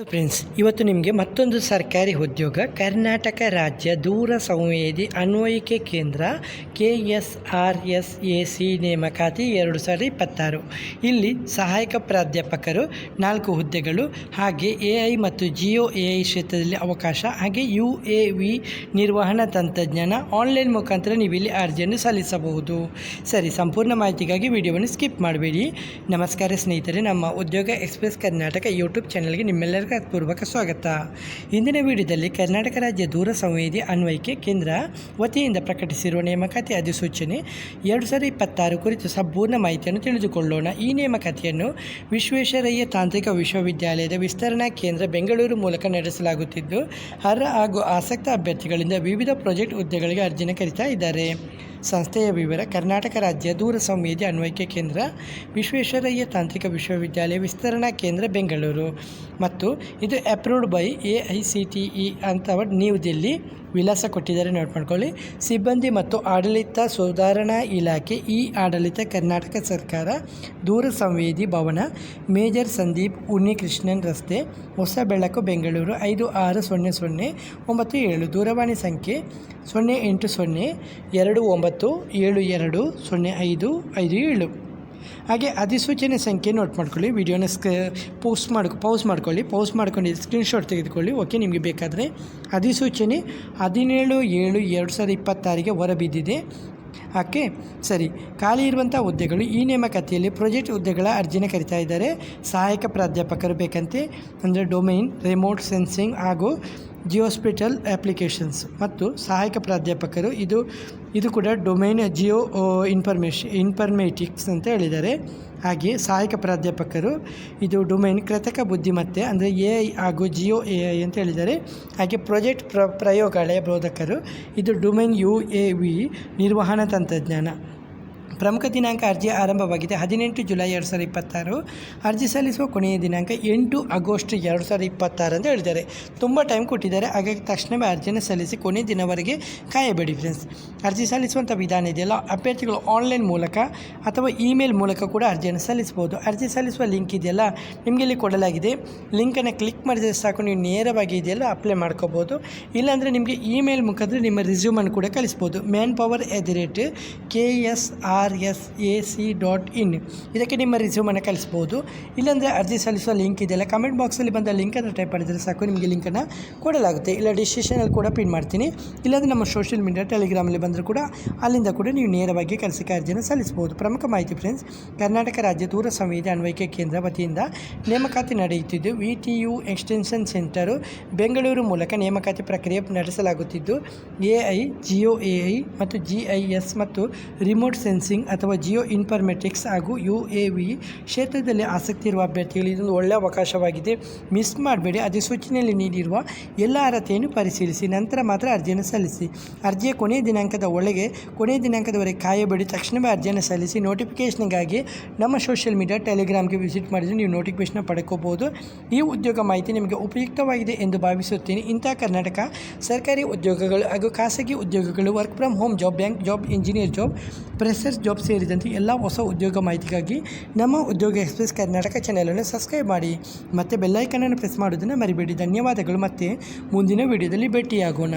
Friends, ಇವತ್ತು ನಿಮಗೆ ಮತ್ತೊಂದು ಸರ್ಕಾರಿ ಉದ್ಯೋಗ ಕರ್ನಾಟಕ ರಾಜ್ಯ ದೂರ ಸಂವೇದಿ ಅನ್ವಯಿಕೆ ಕೇಂದ್ರ KSRSAC ನೇಮಕಾತಿ 2026. ಇಲ್ಲಿ ಸಹಾಯಕ ಪ್ರಾಧ್ಯಾಪಕರು 4 ಹುದ್ದೆಗಳು, ಹಾಗೆ AI ಮತ್ತು GeoAI ಕ್ಷೇತ್ರದಲ್ಲಿ ಅವಕಾಶ, ಹಾಗೆ UAV ನಿರ್ವಹಣಾ ತಂತ್ರಜ್ಞಾನ. ಆನ್ಲೈನ್ ಮುಖಾಂತರ ನೀವು ಇಲ್ಲಿ ಅರ್ಜಿಯನ್ನು ಸಲ್ಲಿಸಬಹುದು. ಸರಿ, ಸಂಪೂರ್ಣ ಮಾಹಿತಿಗಾಗಿ ವಿಡಿಯೋವನ್ನು ಸ್ಕಿಪ್ ಮಾಡಬೇಡಿ. ನಮಸ್ಕಾರ ಸ್ನೇಹಿತರೆ, ನಮ್ಮ ಉದ್ಯೋಗ ಎಕ್ಸ್ಪ್ರೆಸ್ ಕರ್ನಾಟಕ ಯೂಟ್ಯೂಬ್ ಚಾನಲ್ಗೆ ನಿಮ್ಮೆಲ್ಲರಿಗೂ ಪೂರ್ವಕ ಸ್ವಾಗತ. ಇಂದಿನ ವಿಡಿಯೋದಲ್ಲಿ ಕರ್ನಾಟಕ ರಾಜ್ಯ ದೂರ ಸಂವೇದಿ ಅನ್ವಯಿಕೆ ಕೇಂದ್ರ ವತಿಯಿಂದ ಪ್ರಕಟಿಸಿರುವ ನೇಮಕಾತಿ ಅಧಿಸೂಚನೆ 2026 ಕುರಿತು ಸಂಪೂರ್ಣ ಮಾಹಿತಿಯನ್ನು ತಿಳಿದುಕೊಳ್ಳೋಣ. ಈ ನೇಮಕಾತಿಯನ್ನು ವಿಶ್ವೇಶ್ವರಯ್ಯ ತಾಂತ್ರಿಕ ವಿಶ್ವವಿದ್ಯಾಲಯದ ವಿಸ್ತರಣಾ ಕೇಂದ್ರ ಬೆಂಗಳೂರು ಮೂಲಕ ನಡೆಸಲಾಗುತ್ತಿದ್ದು, ಅರ್ಹ ಹಾಗೂ ಆಸಕ್ತ ಅಭ್ಯರ್ಥಿಗಳಿಂದ ವಿವಿಧ ಪ್ರಾಜೆಕ್ಟ್ ಹುದ್ದೆಗಳಿಗೆ ಅರ್ಜಿನ ಕರೀತಾ ಇದ್ದಾರೆ. ಸಂಸ್ಥೆಯ ವಿವರ: ಕರ್ನಾಟಕ ರಾಜ್ಯ ದೂರ ಸಂವೇದಿ ಅನ್ವಯಿಕೆ ಕೇಂದ್ರ, ವಿಶ್ವೇಶ್ವರಯ್ಯ ತಾಂತ್ರಿಕ ವಿಶ್ವವಿದ್ಯಾಲಯ ವಿಸ್ತರಣಾ ಕೇಂದ್ರ ಬೆಂಗಳೂರು, ಮತ್ತು ಇದು ಅಪ್ರೂವ್ಡ್ ಬೈ AICTE ಅಂತ ನ್ಯೂ ದಿಲ್ಲಿ ವಿಳಾಸ ಕೊಟ್ಟಿದ್ದಾರೆ, ನೋಟ್ ಮಾಡ್ಕೊಳ್ಳಿ. ಸಿಬ್ಬಂದಿ ಮತ್ತು ಆಡಳಿತ ಸುಧಾರಣಾ ಇಲಾಖೆ, ಆಡಳಿತ, ಕರ್ನಾಟಕ ಸರ್ಕಾರ, ದೂರ ಸಂವೇದಿ ಭವನ, ಮೇಜರ್ ಸಂದೀಪ್ ಉನ್ನಿಕೃಷ್ಣನ್ ರಸ್ತೆ, ಹೊಸಬೆಳಕು, ಬೆಂಗಳೂರು 560097. ದೂರವಾಣಿ ಸಂಖ್ಯೆ 08029720557. ಹಾಗೆ ಅಧಿಸೂಚನೆ ಸಂಖ್ಯೆ ನೋಟ್ ಮಾಡ್ಕೊಳ್ಳಿ. ವಿಡಿಯೋನ ಪೌಸ್ ಮಾಡ್ಕೊಂಡು ಸ್ಕ್ರೀನ್ಶಾಟ್ ತೆಗೆದುಕೊಳ್ಳಿ. ಓಕೆ, ನಿಮಗೆ ಬೇಕಾದರೆ ಅಧಿಸೂಚನೆ 17/7/2026 ಹೊರಬಿದ್ದಿದೆ. ಓಕೆ, ಸರಿ. ಖಾಲಿ ಇರುವಂಥ ಹುದ್ದೆಗಳು: ಈ ನೇಮಕಾತಿಯಲ್ಲಿ ಪ್ರಾಜೆಕ್ಟ್ ಹುದ್ದೆಗಳ ಅರ್ಜಿನ ಕರಿತಾ ಇದ್ದಾರೆ. ಸಹಾಯಕ ಪ್ರಾಧ್ಯಾಪಕರು ಬೇಕಂತೆ, ಅಂದರೆ ಡೊಮೈನ್, ರಿಮೋಟ್ ಸೆನ್ಸಿಂಗ್ ಹಾಗೂ ಜಿಯೋಸ್ಪೇಟಲ್ ಅಪ್ಲಿಕೇಶನ್ಸ್, ಮತ್ತು ಸಹಾಯಕ ಪ್ರಾಧ್ಯಾಪಕರು ಇದು ಕೂಡ ಡೊಮೈನ್ ಜಿಯೋ ಇನ್ಫರ್ಮೇಟಿಕ್ಸ್ ಅಂತ ಹೇಳಿದ್ದಾರೆ. ಹಾಗೆ ಸಹಾಯಕ ಪ್ರಾಧ್ಯಾಪಕರು ಇದು ಡೊಮೈನ್ ಕೃತಕ ಬುದ್ಧಿಮತ್ತೆ, ಅಂದರೆ AI ಹಾಗೂ GeoAI ಅಂತ ಹೇಳಿದ್ದಾರೆ. ಹಾಗೆ ಪ್ರಾಜೆಕ್ಟ್ ಪ್ರಯೋಗಾಲಯ ಬೋಧಕರು ಇದು ಡೊಮೈನ್ UAV ನಿರ್ವಹಣಾ ತಂತ್ರಜ್ಞಾನ. ಪ್ರಮುಖ ದಿನಾಂಕ: ಅರ್ಜಿ ಆರಂಭವಾಗಿದೆ 18 ಜುಲೈ 2026. ಅರ್ಜಿ ಸಲ್ಲಿಸುವ ಕೊನೆಯ ದಿನಾಂಕ 8 ಆಗಸ್ಟ್ 2026 ಅಂತ ಹೇಳಿದ್ದಾರೆ. ತುಂಬ ಟೈಮ್ ಕೊಟ್ಟಿದ್ದಾರೆ, ಹಾಗಾಗಿ ತಕ್ಷಣವೇ ಅರ್ಜಿಯನ್ನು ಸಲ್ಲಿಸಿ ಕೊನೆಯ ದಿನವರೆಗೆ ಕಾಯಬೇಡಿ ಫ್ರೆಂಡ್ಸ್. ಅರ್ಜಿ ಸಲ್ಲಿಸುವಂಥ ವಿಧಾನ ಇದೆಯಲ್ಲ, ಅಭ್ಯರ್ಥಿಗಳು ಆನ್ಲೈನ್ ಮೂಲಕ ಅಥವಾ ಇಮೇಲ್ ಮೂಲಕ ಕೂಡ ಅರ್ಜಿಯನ್ನು ಸಲ್ಲಿಸ್ಬೋದು. ಅರ್ಜಿ ಸಲ್ಲಿಸುವ ಲಿಂಕ್ ಇದೆಯಲ್ಲ, ನಿಮಗೆ ಇಲ್ಲಿ ಕೊಡಲಾಗಿದೆ. ಲಿಂಕನ್ನು ಕ್ಲಿಕ್ ಮಾಡಿದರೆ ಸಾಕು, ನೀವು ನೇರವಾಗಿ ಇದೆಯಲ್ಲ ಅಪ್ಲೈ ಮಾಡ್ಕೋಬೋದು. ಇಲ್ಲಾಂದರೆ ನಿಮಗೆ ಇಮೇಲ್ ಮುಖಾಂತರ ನಿಮ್ಮ ರಿಸ್ಯೂಮನ್ನು ಕೂಡ ಕಳಿಸ್ಬೋದು. manpower@KSRSAC.in ಇದಕ್ಕೆ ನಿಮ್ಮ ರಿಸ್ಯೂಮನ್ನು ಕಳಿಸ್ಬೋದು. ಇಲ್ಲಾಂದರೆ ಅರ್ಜಿ ಸಲ್ಲಿಸುವ ಲಿಂಕ್ ಇದೆಯಲ್ಲ, ಕಮೆಂಟ್ ಬಾಕ್ಸಲ್ಲಿ ಬಂದ ಲಿಂಕನ್ನು ಟೈಪ್ ಮಾಡಿದರೆ ಸಾಕು, ನಿಮಗೆ ಲಿಂಕನ್ನು ಕೊಡಲಾಗುತ್ತೆ. ಇಲ್ಲ ಡಿಸ್ಕ್ರಿಪ್ಷನಲ್ಲಿ ಕೂಡ ಪಿನ್ ಮಾಡ್ತೀನಿ. ಇಲ್ಲಾಂದರೆ ನಮ್ಮ ಸೋಷಿಯಲ್ ಮೀಡಿಯಾ ಟೆಲಿಗ್ರಾಮಲ್ಲಿ ಬಂದರೂ ಕೂಡ ಅಲ್ಲಿಂದ ಕೂಡ ನೀವು ನೇರವಾಗಿ ಕಲಿಸಿಕೆ ಅರ್ಜಿಯನ್ನು ಸಲ್ಲಿಸ್ಬೋದು. ಪ್ರಮುಖ ಮಾಹಿತಿ ಫ್ರೆಂಡ್ಸ್: ಕರ್ನಾಟಕ ರಾಜ್ಯ ದೂರ ಸಂವೇದಿ ಅನ್ವಯಿಕೆ ಕೇಂದ್ರ ವತಿಯಿಂದ ನೇಮಕಾತಿ ನಡೆಯುತ್ತಿದ್ದು, VTU ಎಕ್ಸ್ಟೆನ್ಷನ್ ಸೆಂಟರು ಬೆಂಗಳೂರು ಮೂಲಕ ನೇಮಕಾತಿ ಪ್ರಕ್ರಿಯೆ ನಡೆಸಲಾಗುತ್ತಿದ್ದು, AI, GeoAI ಮತ್ತು GIS ಮತ್ತು ರಿಮೋಟ್ ಸೆನ್ಸಿಂಗ್ ಅಥವಾ ಜಿಯೋ ಇನ್ಫರ್ಮೇಟಿಕ್ಸ್ ಹಾಗೂ UAV ಕ್ಷೇತ್ರದಲ್ಲಿ ಆಸಕ್ತಿ ಇರುವ ಅಭ್ಯರ್ಥಿಗಳು ಇದೊಂದು ಒಳ್ಳೆಯ ಅವಕಾಶವಾಗಿದೆ. ಮಿಸ್ ಮಾಡಬೇಡಿ. ಅಧಿಸೂಚನೆಯಲ್ಲಿ ನೀಡಿರುವ ಎಲ್ಲ ಅರ್ಹತೆಯನ್ನು ಪರಿಶೀಲಿಸಿ ನಂತರ ಮಾತ್ರ ಅರ್ಜಿಯನ್ನು ಸಲ್ಲಿಸಿ. ಅರ್ಜಿಯ ಕೊನೆಯ ದಿನಾಂಕದವರೆಗೆ ಕಾಯಬೇಡಿ. ತಕ್ಷಣವೇ ಅರ್ಜಿಯನ್ನು ಸಲ್ಲಿಸಿ. ನೋಟಿಫಿಕೇಷನ್ಗಾಗಿ ನಮ್ಮ ಸೋಷಿಯಲ್ ಮೀಡಿಯಾ ಟೆಲಿಗ್ರಾಮ್ಗೆ ವಿಸಿಟ್ ಮಾಡಿದರೆ ನೀವು ನೋಟಿಫಿಕೇಷನ್ ಪಡ್ಕೋಬೋದು. ಈ ಉದ್ಯೋಗ ಮಾಹಿತಿ ನಿಮಗೆ ಉಪಯುಕ್ತವಾಗಿದೆ ಎಂದು ಭಾವಿಸುತ್ತೀನಿ. ಇಂತಹ ಕರ್ನಾಟಕ ಸರ್ಕಾರಿ ಉದ್ಯೋಗಗಳು ಹಾಗೂ ಖಾಸಗಿ ಉದ್ಯೋಗಗಳು, work from home job, bank job, engineer job, freshers job ಸೇರಿದಂತೆ ಎಲ್ಲ ಹೊಸ ಉದ್ಯೋಗ ಮಾಹಿತಿಗಾಗಿ ನಮ್ಮ ಉದ್ಯೋಗ ಎಕ್ಸ್ಪ್ರೆಸ್ ಕರ್ನಾಟಕ ಚಾನಲನ್ನು ಸಬ್ಸ್ಕ್ರೈಬ್ ಮಾಡಿ ಮತ್ತು ಬೆಲ್ಲೈಕನನ್ನು ಪ್ರೆಸ್ ಮಾಡೋದನ್ನು ಮರಿಬೇಡಿ. ಧನ್ಯವಾದಗಳು. ಮತ್ತೆ ಮುಂದಿನ ವಿಡಿಯೋದಲ್ಲಿ ಭೇಟಿಯಾಗೋಣ.